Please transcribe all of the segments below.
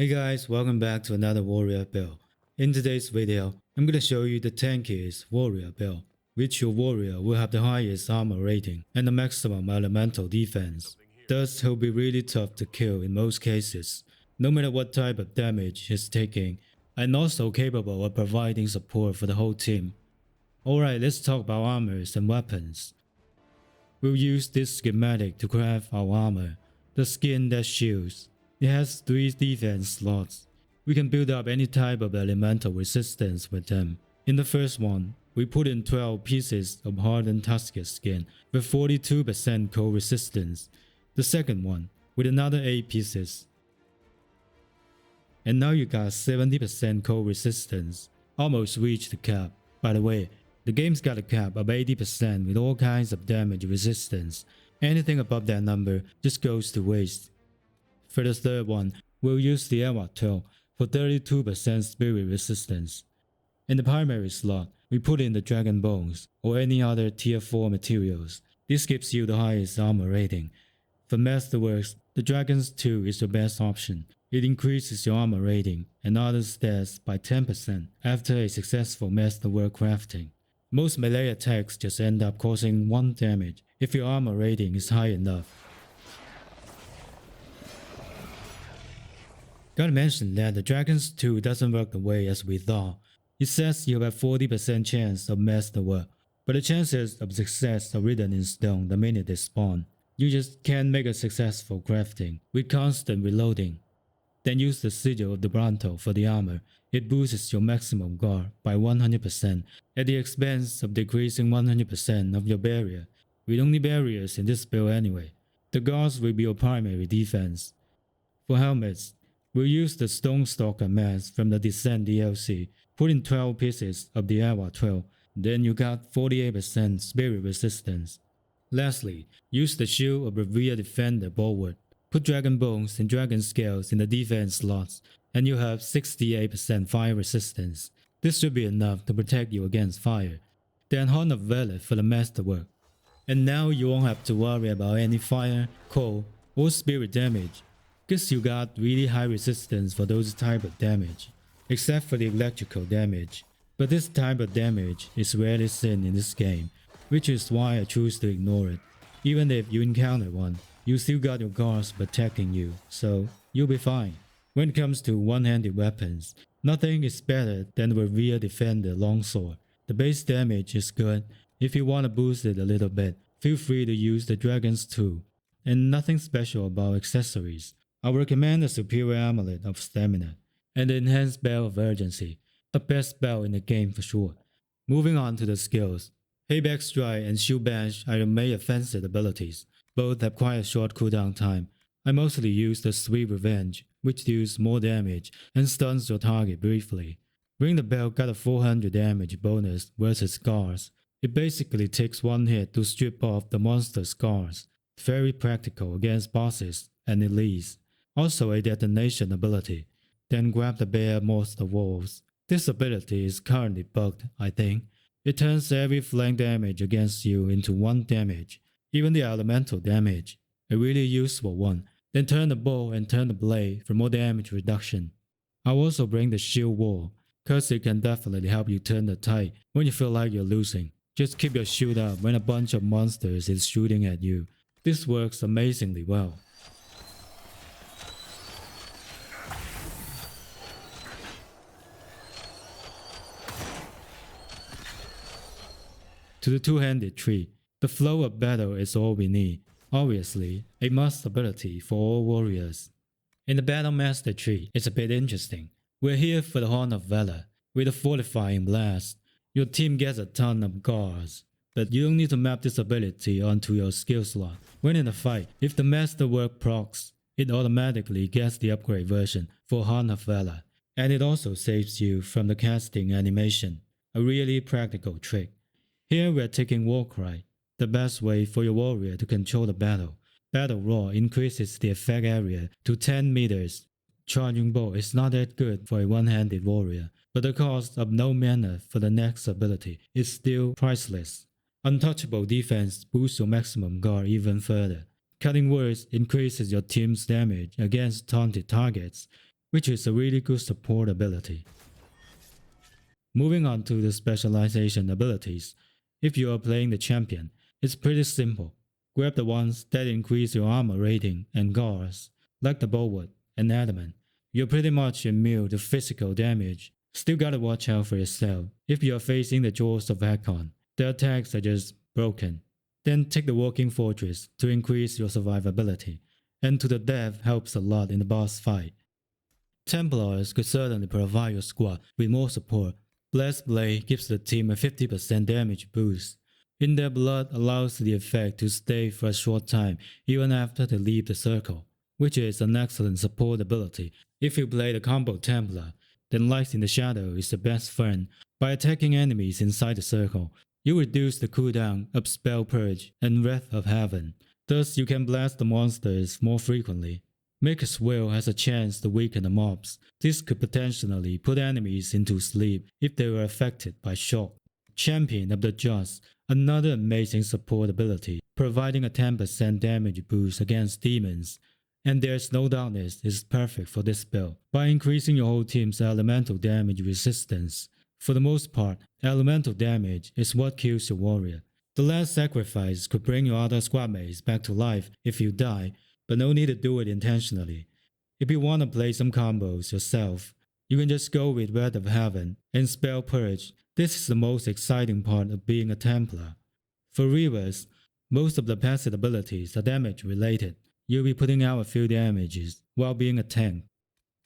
Hey guys, welcome back to another warrior build. In today's video, I'm gonna show you the tankiest warrior build, which your warrior will have the highest armor rating and the maximum elemental defense. Thus, he'll be really tough to kill in most cases, no matter what type of damage he's taking, and also capable of providing support for the whole team. Alright, let's talk about armors and weapons. We'll use this schematic to craft our armor, the skin that shields. It has 3 defense slots. We can build up any type of elemental resistance with them. In the first one, we put in 12 pieces of hardened tankiest skin with 42% cold resistance. The second one, with another 8 pieces. And now you got 70% cold resistance. Almost reached the cap. By the way, the game's got a cap of 80% with all kinds of damage resistance. Anything above that number just goes to waste. For the third one, we'll use the Reaver 12 for 32% spirit resistance. In the primary slot, we put in the dragon bones or any other tier 4 materials. This gives you the highest armor rating. For Masterworks, the Dragon's 2 is your best option. It increases your armor rating and other stats by 10% after a successful Masterwork crafting. Most melee attacks just end up causing 1 damage if your armor rating is high enough. Gotta mention that the Dragon's 2 doesn't work the way as we thought. It says you have a 40% chance of Masterwork, but the chances of success are written in stone the minute they spawn. You just can't make a successful crafting with constant reloading. Then use the Sigil of the Bronto for the armor. It boosts your maximum guard by 100% at the expense of decreasing 100% of your barrier. We don't need barriers in this build anyway. The guards will be your primary defense. For helmets, we'll use the Stone Stalker mask from the Descent DLC. Put in 12 pieces of the Reaver 12, then you got 48% spirit resistance. Lastly, use the Shield of Reaver Defender Bulwark. Put Dragon Bones and Dragon Scales in the defense slots, and you have 68% fire resistance. This should be enough to protect you against fire. Then Horn of Valor for the Masterwork. And now you won't have to worry about any fire, cold, or spirit damage. Guess you got really high resistance for those type of damage, except for the electrical damage. But this type of damage is rarely seen in this game, which is why I choose to ignore it. Even if you encounter one, you still got your guards protecting you, so you'll be fine. When it comes to one-handed weapons, nothing is better than the Reaver Defender Longsword. The base damage is good. If you want to boost it a little bit, feel free to use the Dragon's 2. And nothing special about accessories. I recommend the Superior Amulet of Stamina and the Enhanced Bell of Urgency, the best bell in the game for sure. Moving on to the skills. Hayback Strike and Shield Bash are your main offensive abilities. Both have quite a short cooldown time. I mostly use the Sweet Revenge, which deals more damage and stuns your target briefly. Ring the Bell got a 400 damage bonus versus scars. It basically takes 1 hit to strip off the monster's scars. Very practical against bosses and elites. Also a detonation ability. Then grab the bear monster wolves. This ability is currently bugged, I think. It turns every flank damage against you into 1 damage. Even the elemental damage. A really useful one. Then turn the bow and turn the blade for more damage reduction. I'll also bring the shield wall, cause it can definitely help you turn the tide when you feel like you're losing. Just keep your shield up when a bunch of monsters is shooting at you. This works amazingly well. To the two-handed tree. The flow of battle is all we need. Obviously, a must ability for all warriors. In the Battle Master tree, it's a bit interesting. We're here for the Horn of Valor. With a Fortifying Blast, your team gets a ton of guards. But you don't need to map this ability onto your skill slot. When in a fight, if the Masterwork procs, it automatically gets the upgrade version for Horn of Valor. And it also saves you from the casting animation. A really practical trick. Here we are taking Warcry, the best way for your warrior to control the battle. Battle Roar increases the effect area to 10 meters. Charging Bow is not that good for a one-handed warrior, but the cost of no mana for the next ability is still priceless. Untouchable Defense boosts your maximum guard even further. Cutting Words increases your team's damage against taunted targets. which is a really good support ability. Moving on to the specialization abilities. If you are playing the champion, it's pretty simple. Grab the ones that increase your armor rating and guards, like the bulwark and adamant. You're pretty much immune to physical damage. Still gotta watch out for yourself. If you're facing the jaws of Hakon, the attacks are just broken. Then take the walking fortress to increase your survivability, and to the death helps a lot in the boss fight. Templars could certainly provide your squad with more support. Blessed Blade gives the team a 50% damage boost. In Their Blood allows the effect to stay for a short time even after they leave the circle, which is an excellent support ability. If you play the combo Templar, then Light in the Shadow is the best friend. By attacking enemies inside the circle, you reduce the cooldown of Spell Purge and Wrath of Heaven. Thus you can blast the monsters more frequently. Maker's Will has a chance to weaken the mobs. This could potentially put enemies into sleep if they were affected by shock. Champion of the Just, another amazing support ability, providing a 10% damage boost against demons. And There's No Darkness is perfect for this build, by increasing your whole team's elemental damage resistance. For the most part, elemental damage is what kills your warrior. The last sacrifice could bring your other squad mates back to life if you die, but no need to do it intentionally. If you want to play some combos yourself, you can just go with Wrath of Heaven and Spell Purge. This is the most exciting part of being a Templar. For Reavers, most of the passive abilities are damage related. You'll be putting out a few damages while being a tank.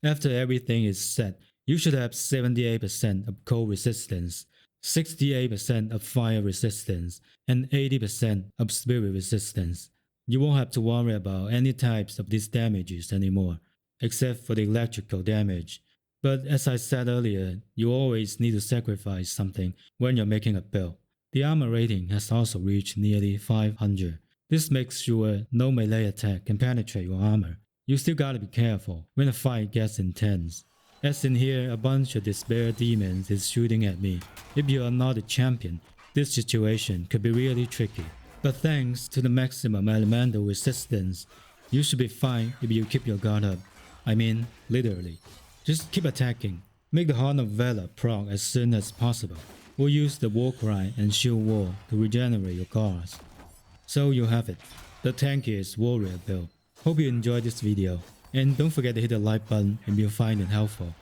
After everything is set, you should have 78% of cold resistance, 68% of fire resistance, and 80% of spirit resistance. You won't have to worry about any types of these damages anymore, except for the electrical damage. But as I said earlier, you always need to sacrifice something when you're making a build. The armor rating has also reached nearly 500. This makes sure no melee attack can penetrate your armor. You still gotta be careful when the fight gets intense. As in here, a bunch of despair demons is shooting at me. If you are not a champion, this situation could be really tricky. But thanks to the maximum elemental resistance, you should be fine if you keep your guard up. I mean, literally. Just keep attacking. Make the Horn of Valor proc as soon as possible, or use the War Cry and Shield Wall to regenerate your guards. So you have it, the tankiest warrior build. Hope you enjoyed this video, and don't forget to hit the like button if you find it helpful.